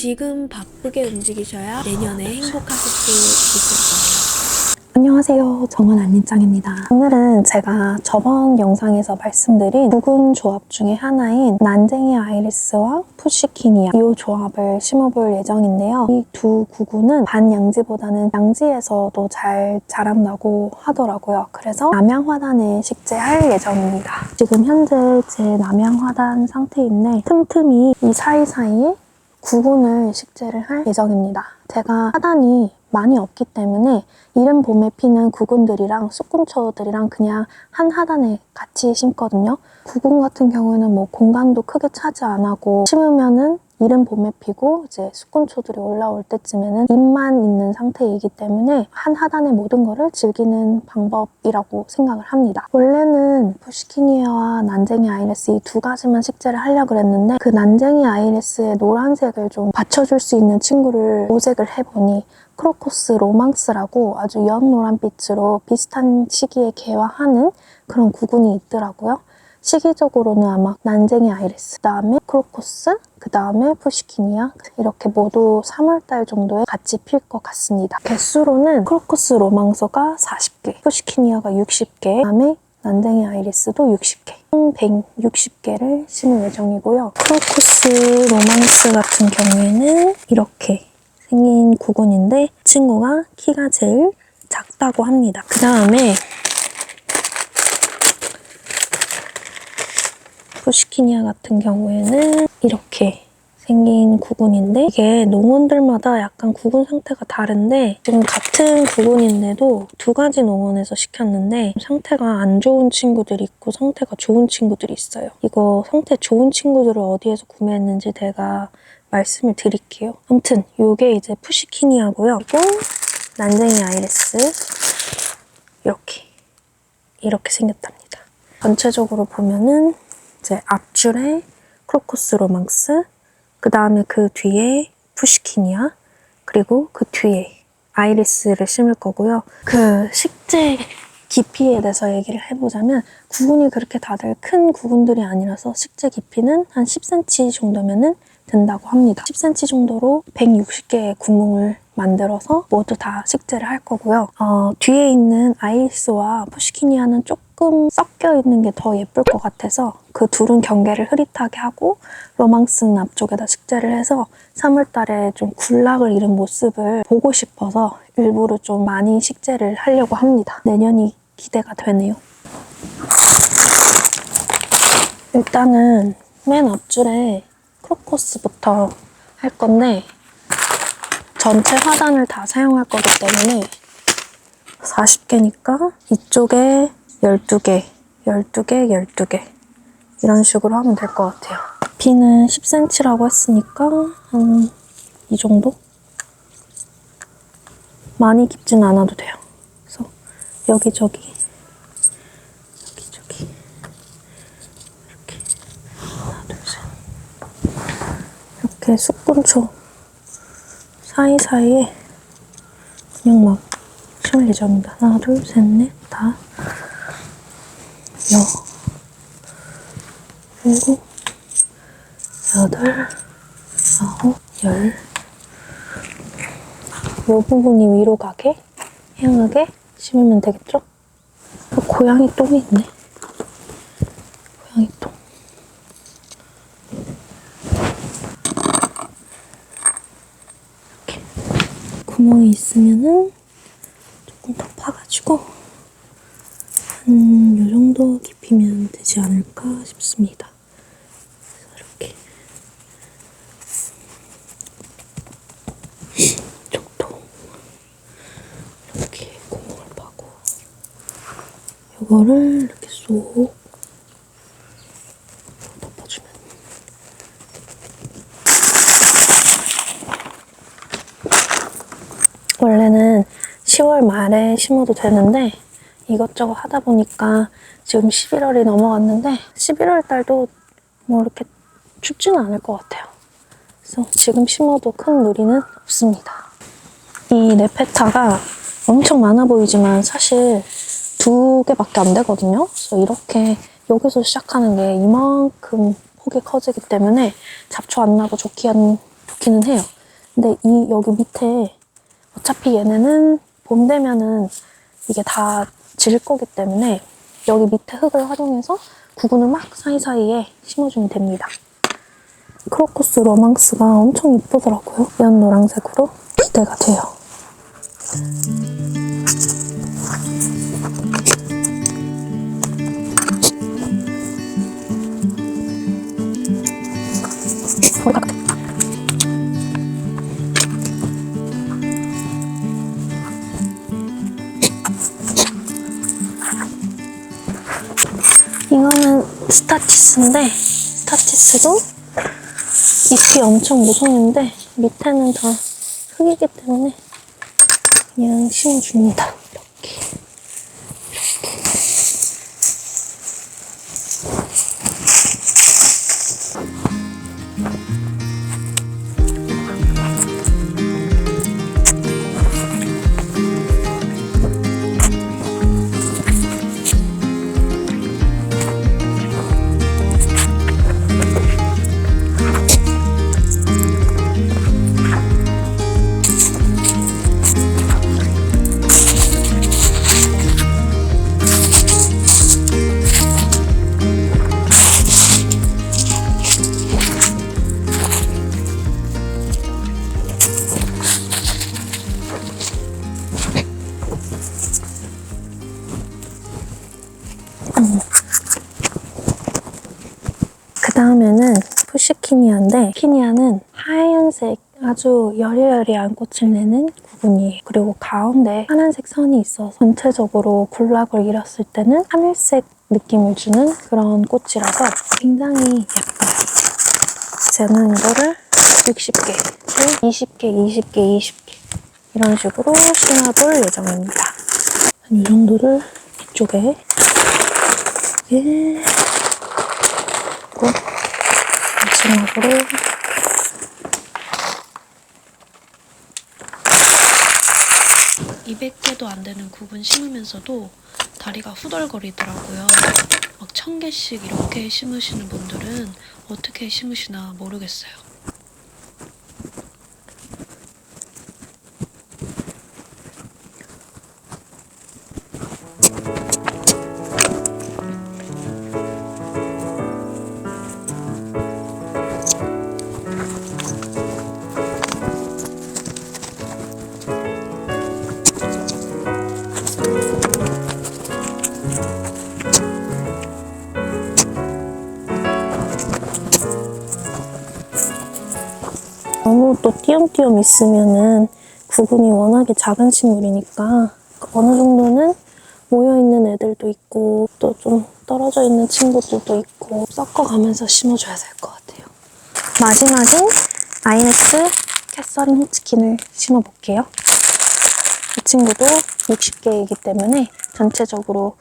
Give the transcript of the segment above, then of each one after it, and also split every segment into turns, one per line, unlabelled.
지금 바쁘게 움직이셔야 내년에 행복하실 수 있을 거예요.
안녕하세요. 정원 안린짱입니다. 오늘은 제가 저번 영상에서 말씀드린 구근 조합 중에 하나인 난쟁이 아이리스와 푸시키니아 이 조합을 심어볼 예정인데요. 이 두 구근은 반양지보다는 양지에서도 잘 자란다고 하더라고요. 그래서 남양화단에 식재할 예정입니다. 지금 현재 제 남양화단 상태인데 틈틈이 이 사이사이에 구근을 식재를 할 예정입니다. 제가 화단이 많이 없기 때문에 이른 봄에 피는 구근들이랑 쑥근초들이랑 그냥 한 하단에 같이 심거든요. 구근 같은 경우에는 뭐 공간도 크게 차지 안 하고 심으면은 이른 봄에 피고 이제 쑥근초들이 올라올 때쯤에는 잎만 있는 상태이기 때문에 한 하단의 모든 거를 즐기는 방법이라고 생각을 합니다. 원래는 푸시키니아와 난쟁이 아이리스 이 두 가지만 식재를 하려고 그랬는데 그 난쟁이 아이리스의 노란색을 좀 받쳐줄 수 있는 친구를 모색을 해보니 크로커스 로망스라고 아주 연노란빛으로 비슷한 시기에 개화하는 그런 구근이 있더라고요. 시기적으로는 아마 난쟁이 아이리스, 그 다음에 크로커스, 그 다음에 푸시키니아 이렇게 모두 3월달 정도에 같이 필 것 같습니다. 개수로는 크로커스 로망서가 40개, 푸시키니아가 60개, 그 다음에 난쟁이 아이리스도 60개, 총 160개를 심을 예정이고요. 크로커스 로망스 같은 경우에는 이렇게 생긴 구근인데 친구가 키가 제일 작다고 합니다. 그 다음에 푸시키니아 같은 경우에는 이렇게 생긴 구근인데 이게 농원들마다 약간 구근 상태가 다른데 지금 같은 구근인데도 두 가지 농원에서 시켰는데 상태가 안 좋은 친구들이 있고 상태가 좋은 친구들이 있어요. 이거 상태 좋은 친구들을 어디에서 구매했는지 제가 말씀을 드릴게요. 아무튼 이게 이제 푸시키니아고요. 그리고 난쟁이 아이리스 이렇게 생겼답니다. 전체적으로 보면은 이제 앞줄에 크로커스 로망스, 그 다음에 그 뒤에 푸시키니아, 그리고 그 뒤에 아이리스를 심을 거고요. 그 식재 깊이에 대해서 얘기를 해보자면 구근이 그렇게 다들 큰 구근들이 아니라서 식재 깊이는 한 10cm 정도면은 된다고 합니다. 10cm 정도로 160개의 구멍을 만들어서 모두 다 식재를 할 거고요. 뒤에 있는 아이리스와 푸시키니아는 조금 섞여 있는 게 더 예쁠 것 같아서 그 둘은 경계를 흐릿하게 하고 로망스는 앞쪽에다 식재를 해서 3월달에 좀 군락을 잃은 모습을 보고 싶어서 일부러 좀 많이 식재를 하려고 합니다. 내년이 기대가 되네요. 일단은 맨 앞줄에 크로커스부터 할 건데 전체 화단을 다 사용할 거기 때문에 40개니까 이쪽에 12개, 12개, 12개 이런 식으로 하면 될 것 같아요. 깊이는 10cm라고 했으니까 한 이 정도? 많이 깊진 않아도 돼요. 그래서 여기저기 이렇게 하나, 둘, 셋 이렇게 쑥근초 사이사이에 그냥 막 심을 예정입니다. 하나, 둘, 셋, 넷, 다, 일곱, 여덟, 아홉, 열. 이 부분이 위로 가게, 향하게 심으면 되겠죠? 고양이 똥이 있네. 고양이 똥. 이렇게 구멍이 있으면은 조금 더 파가지고 한 요 정도 깊이면 되지 않을까 싶습니다. 그래서 이렇게 이쪽도 이렇게 구멍을 파고 이거를 이렇게 쏙 덮어주면 원래는 10월 말에 심어도 되는데 이것저것 하다 보니까 지금 11월이 넘어갔는데 11월 달도 뭐 이렇게 춥지는 않을 것 같아요. 그래서 지금 심어도 큰 무리는 없습니다. 이 네페타가 엄청 많아 보이지만 사실 2개밖에 안 되거든요. 그래서 이렇게 여기서 시작하는 게 이만큼 폭이 커지기 때문에 잡초 안 나고 좋긴 좋기는 해요. 근데 이 여기 밑에 어차피 얘네는 봄 되면은 이게 다 질 거기 때문에 여기 밑에 흙을 활용해서 구근을 막 사이사이에 심어주면 됩니다. 크로커스 로망스가 엄청 이쁘더라고요. 연 노란색으로 기대가 돼요. 이거는 스타치스인데 스타치스도 잎이 엄청 무성한데 밑에는 다 흙이기 때문에 그냥 심어줍니다. 이렇게. 그 다음에는 푸시키니아인데 키니아는 하얀색 아주 여리여리한 꽃을 내는 구근이에요. 그리고 가운데 파란색 선이 있어서 전체적으로 군락을 이뤘을 때는 하늘색 느낌을 주는 그런 꽃이라서 굉장히 예뻐요. 저는 이거를 60개, 20개, 20개, 20개 이런 식으로 심어볼 예정입니다. 이 정도를 이쪽에 이렇게 마지막으로
(200개도) 안 되는 구근 심으면서도 다리가 후덜거리더라고요. 막 1000개씩 이렇게 심으시는 분들은 어떻게 심으시나 모르겠어요.
너무 또 띄엄띄엄 있으면은 구근이 워낙에 작은 식물이니까 어느 정도는 모여있는 애들도 있고 또 좀 떨어져 있는 친구들도 있고 섞어가면서 심어줘야 될 것 같아요. 마지막인 아이렉스 캐서린 호치킨을 심어볼게요. 이 친구도 60개이기 때문에 전체적으로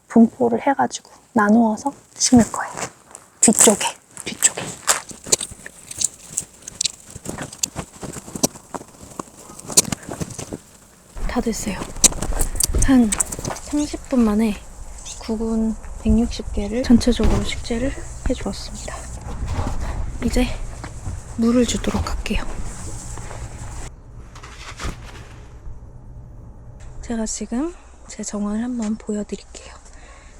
분포를 해가지고 나누어서 심을 거예요. 뒤쪽에. 다 됐어요. 한 30분 만에 구근 160개를 전체적으로 식재를 해주었습니다. 이제 물을 주도록 할게요. 제가 지금 제 정원을 한번 보여드릴게요.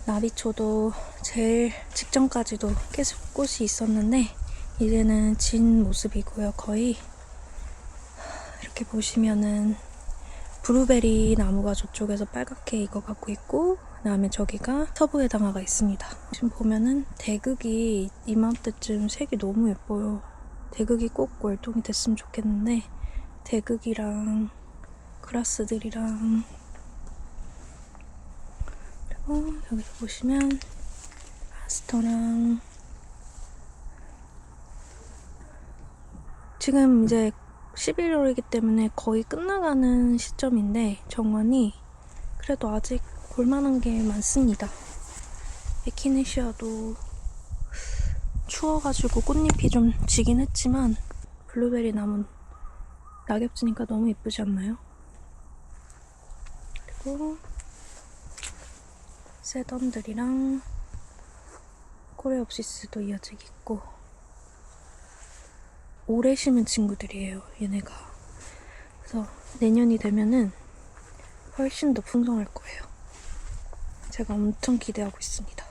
나비초도 제일 직전까지도 계속 꽃이 있었는데 이제는 진 모습이고요. 거의 이렇게 보시면은 브루베리 나무가 저쪽에서 빨갛게 익어가고 있고 그 다음에 저기가 서부에당화가 있습니다. 지금 보면은 대극이 이맘때쯤 색이 너무 예뻐요. 대극이 꼭 월동이 됐으면 좋겠는데 대극이랑 그라스들이랑 그리고 여기서 보시면 아스터랑 지금 이제 11월이기 때문에 거의 끝나가는 시점인데 정원이 그래도 아직 볼만한 게 많습니다. 에키네시아도 추워가지고 꽃잎이 좀 지긴 했지만 블루베리 나무는 낙엽지니까 너무 예쁘지 않나요? 그리고 세던들이랑 코레옵시스도 이어지고 있고
오래 심은 친구들이에요, 얘네가. 그래서 내년이 되면은 훨씬 더 풍성할 거예요. 제가 엄청 기대하고 있습니다.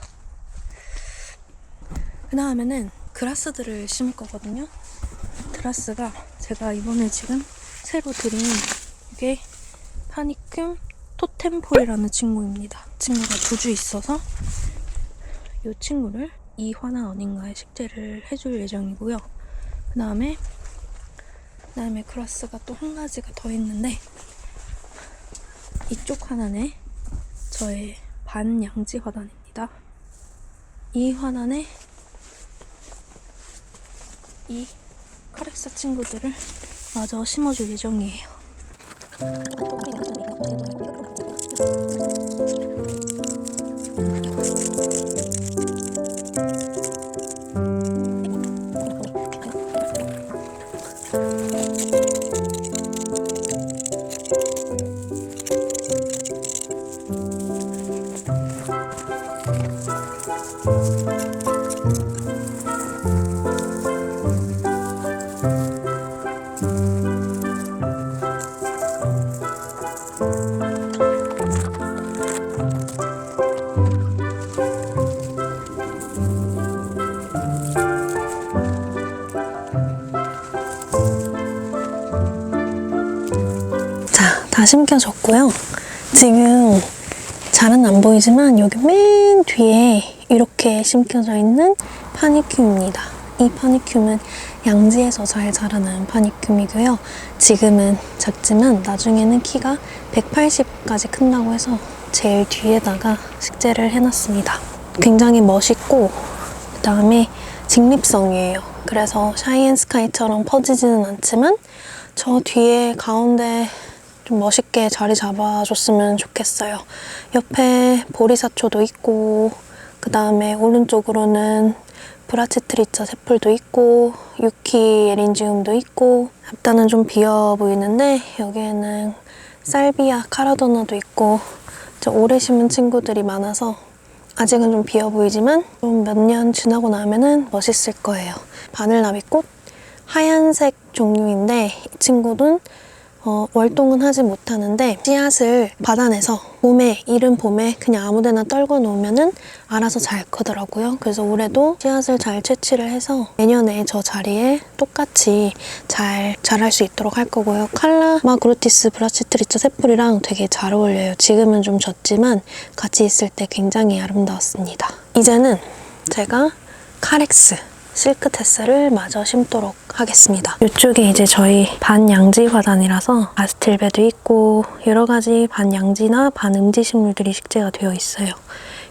그 다음에는 그라스들을 심을 거거든요. 그라스가 제가 이번에 지금 새로 들인 이게 파니쿰 토템폴이라는 친구입니다. 친구가 2주 있어서 이 친구를 이 화나 어딘가에 식재를 해줄 예정이고요. 그 다음에 그라스가 또 한 가지가 더 있는데, 이쪽 화단에 저의 반양지 화단입니다. 이 화단에 이 카렉스 친구들을 마저 심어줄 예정이에요.
자, 다 심겨졌고요. 지금 잘은 안 보이지만 여기 맨 뒤에 이렇게 심겨져 있는 파니쿰입니다. 이 파니쿰은 양지에서 잘 자라는 파니쿰이고요. 지금은 작지만 나중에는 키가 180까지 큰다고 해서 제일 뒤에다가 식재를 해놨습니다. 굉장히 멋있고 그 다음에 직립성이에요. 그래서 샤이앤스카이처럼 퍼지지는 않지만 저 뒤에 가운데 좀 멋있게 자리 잡아줬으면 좋겠어요. 옆에 보리사초도 있고 그 다음에 오른쪽으로는 브라치트리차 새풀도 있고 유키 에린지움도 있고, 앞단은 좀 비어 보이는데 여기에는 살비아 카라도나도 있고 오래 심은 친구들이 많아서 아직은 좀 비어 보이지만 좀 몇 년 지나고 나면은 멋있을 거예요. 바늘나비꽃 하얀색 종류인데 이 친구는 월동은 하지 못하는데 씨앗을 받아내서 이른 봄에 그냥 아무데나 떨궈 놓으면은 알아서 잘 크더라고요. 그래서 올해도 씨앗을 잘 채취를 해서 내년에 저 자리에 똑같이 잘 자랄 수 있도록 할 거고요. 칼라마그로티스 브라치트리차 새풀이랑 되게 잘 어울려요. 지금은 좀 졌지만 같이 있을 때 굉장히 아름다웠습니다. 이제는 제가 카렉스 실크테스를 마저 심도록 하겠습니다. 이쪽에 이제 저희 반양지 화단이라서 아스틸베도 있고 여러 가지 반양지나 반음지 식물들이 식재가 되어 있어요.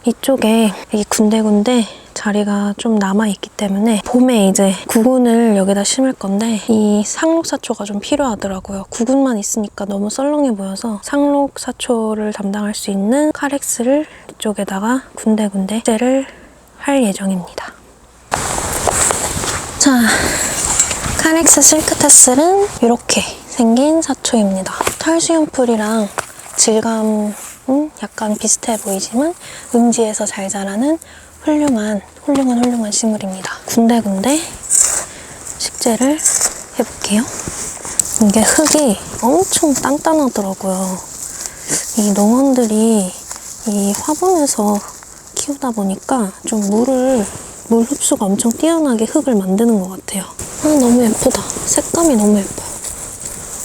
이쪽에 이 군데군데 자리가 좀 남아있기 때문에 봄에 이제 구근을 여기다 심을 건데 이 상록사초가 좀 필요하더라고요. 구근만 있으니까 너무 썰렁해 보여서 상록사초를 담당할 수 있는 카렉스를 이쪽에다가 군데군데 식재를 할 예정입니다. 자, 카렉스 실크테슬은 이렇게 생긴 사초입니다. 털수염풀이랑 질감은 약간 비슷해 보이지만 음지에서 잘 자라는 훌륭한 식물입니다. 군데군데 식재를 해볼게요. 이게 흙이 엄청 단단하더라고요. 이 농원들이 이 화분에서 키우다 보니까 좀 물 흡수가 엄청 뛰어나게 흙을 만드는 것 같아요. 너무 예쁘다. 색감이 너무 예뻐요.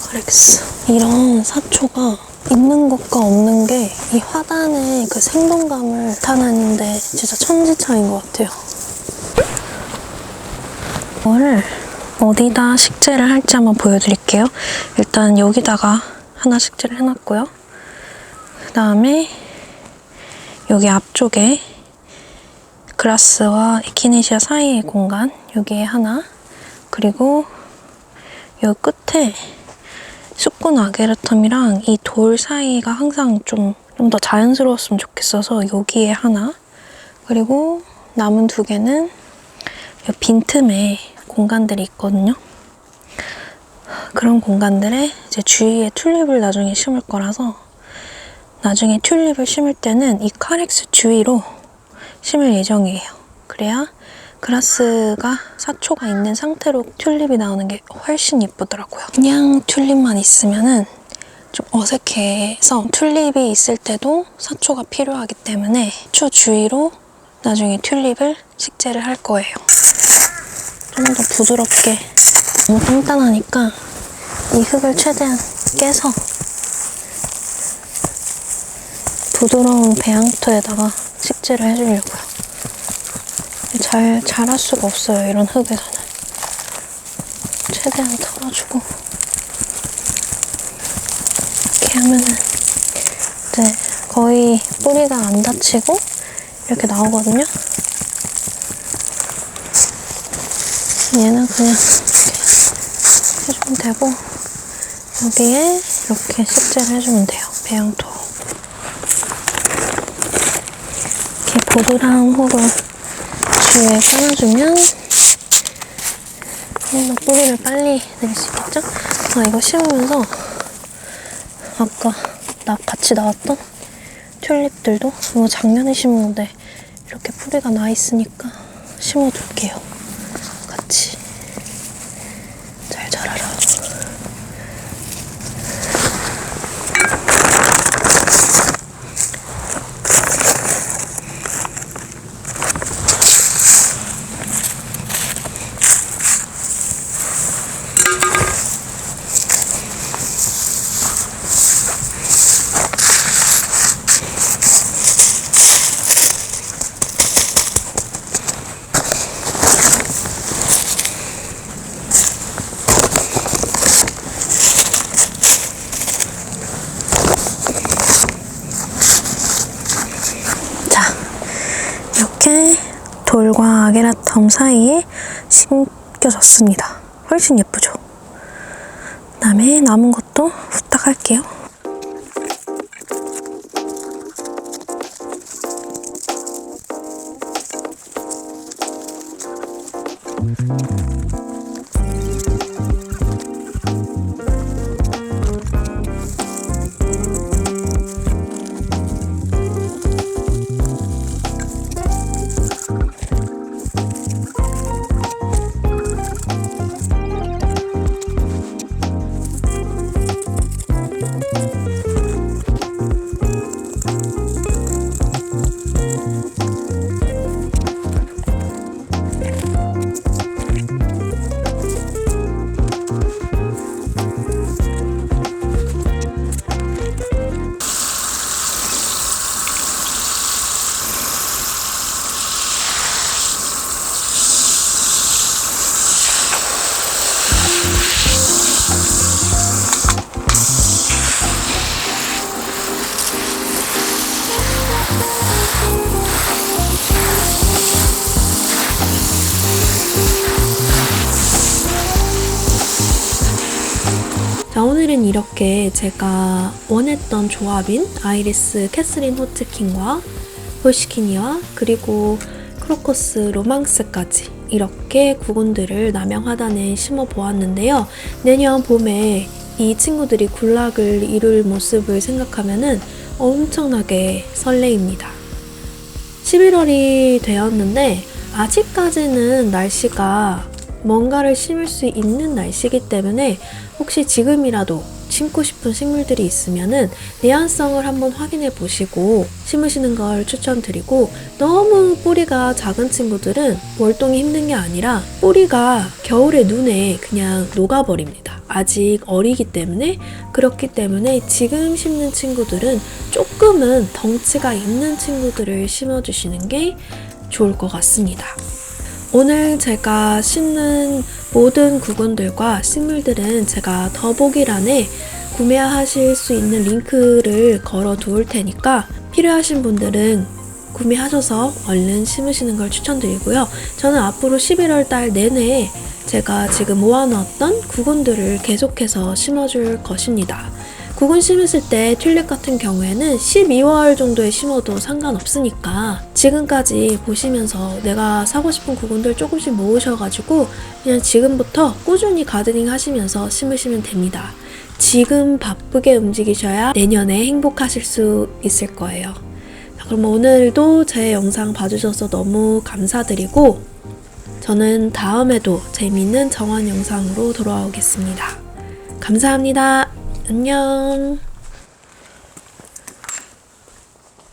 카렉스. 이런 사초가 있는 것과 없는 게 이 화단의 그 생동감을 나타내는데 진짜 천지차이인 것 같아요. 이거를 어디다 식재를 할지 한번 보여드릴게요. 일단 여기다가 하나 식재를 해놨고요. 그 다음에 여기 앞쪽에 그라스와 에키네시아 사이의 공간 여기에 하나, 그리고 요 끝에 수꾼 아게르텀이랑 이 돌 사이가 항상 좀 더 자연스러웠으면 좋겠어서 여기에 하나, 그리고 남은 2개는 요 빈틈에 공간들이 있거든요. 그런 공간들에 이제 주위에 튤립을 나중에 심을 거라서 나중에 튤립을 심을 때는 이 카렉스 주위로 심을 예정이에요. 그래야 그라스가 사초가 있는 상태로 튤립이 나오는 게 훨씬 예쁘더라고요. 그냥 튤립만 있으면은 좀 어색해서 튤립이 있을 때도 사초가 필요하기 때문에 사초 주위로 나중에 튤립을 식재를 할 거예요. 좀 더 부드럽게, 너무 단단하니까 이 흙을 최대한 깨서 부드러운 배양토에다가 식재를 해주려고요. 잘 자랄 수가 없어요, 이런 흙에서는. 최대한 털어주고 이렇게 하면은 이제 거의 뿌리가 안 다치고 이렇게 나오거든요. 얘는 그냥 이렇게 해주면 되고, 여기에 이렇게 식재를 해주면 돼요, 배양토. 이렇게 보드라운 흙을 주위에 깔아주면 좀 더 뿌리를 빨리 낼 수 있겠죠? 이거 심으면서 아까 같이 나왔던 튤립들도 이거 작년에 심었는데 이렇게 뿌리가 나 있으니까 심어둘게요. 같이 잘 자라라. 이렇게 돌과 아게라텀 사이에 심겨졌습니다. 훨씬 예쁘죠? 그다음에 남은 것도 후딱 할게요. 자, 오늘은 이렇게 제가 원했던 조합인 아이리스 캐스린 호트킨과 폴시키니와 그리고 크로커스 로망스까지 이렇게 구근들을 남양하단에 심어 보았는데요. 내년 봄에 이 친구들이 군락을 이룰 모습을 생각하면은 엄청나게 설레입니다. 11월이 되었는데 아직까지는 날씨가 뭔가를 심을 수 있는 날씨이기 때문에 혹시 지금이라도 심고 싶은 식물들이 있으면은 내한성을 한번 확인해 보시고 심으시는 걸 추천드리고, 너무 뿌리가 작은 친구들은 월동이 힘든 게 아니라 뿌리가 겨울의 눈에 그냥 녹아버립니다. 아직 어리기 때문에. 그렇기 때문에 지금 심는 친구들은 조금은 덩치가 있는 친구들을 심어주시는 게 좋을 것 같습니다. 오늘 제가 심는 모든 구근들과 식물들은 제가 더보기란에 구매하실 수 있는 링크를 걸어 두을 테니까 필요하신 분들은 구매하셔서 얼른 심으시는 걸 추천드리고요. 저는 앞으로 11월 달 내내 제가 지금 모아놨던 구근들을 계속해서 심어줄 것입니다. 구근 심으실 때 튤립 같은 경우에는 12월 정도에 심어도 상관없으니까 지금까지 보시면서 내가 사고 싶은 구근들 조금씩 모으셔가지고 그냥 지금부터 꾸준히 가드닝 하시면서 심으시면 됩니다. 지금 바쁘게 움직이셔야 내년에 행복하실 수 있을 거예요. 자, 그럼 오늘도 제 영상 봐주셔서 너무 감사드리고
저는 다음에도 재미있는 정원 영상으로 돌아오겠습니다. 감사합니다. 안녕.